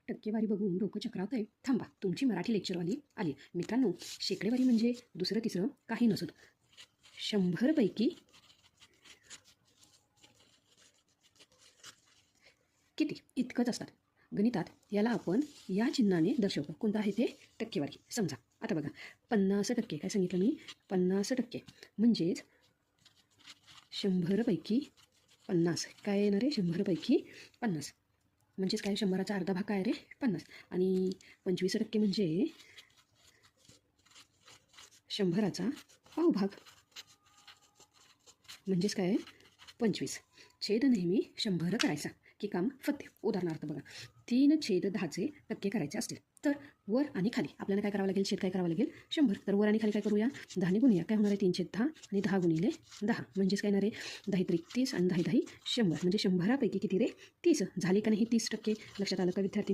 टक्केवारी बघून डोकं चक्रावतंय. थांबा, तुमची मराठी लेक्चरवाली आली. मित्रांनो, शेकडेवारी म्हणजे दुसरं तिसरं काही नसत. 100 पैकी किती इतकंच असतात. गणितात याला आपण या चिन्हाने दर्शवतो. कोणतं आहे ते? टक्केवारी. समजा आता बघा, 50% काय सांगितलं मी? 50% म्हणजेच 100 पैकी 50 काय येणार आहे? 100 पैकी 50 म्हणजेच काय? 100चा अर्धा भाग काय रे? 50. आणि 25% म्हणजे 100चा पावभाग म्हणजेच काय? 25. छेद नेहमी 100 करायचा की काम फत्ते. उदाहरणार्थ बघा, 3/10चे टक्के करायचे असतील तर वर आणि खाली आपल्याला काय करावं लागेल? छेद काय करावं लागेल? 100. तर वर आणि खाली काय करूया? 10ने गुणूया. काय होणार आहे? 3/10 आणि 10 गुणिले 10 म्हणजेच काय येणार आहे? 10 त्रिक 30 आणि 10 10 100 म्हणजे 100पैकी किती रे? 30 झाली का नाही? 30%. लक्षात आलं का विद्यार्थी?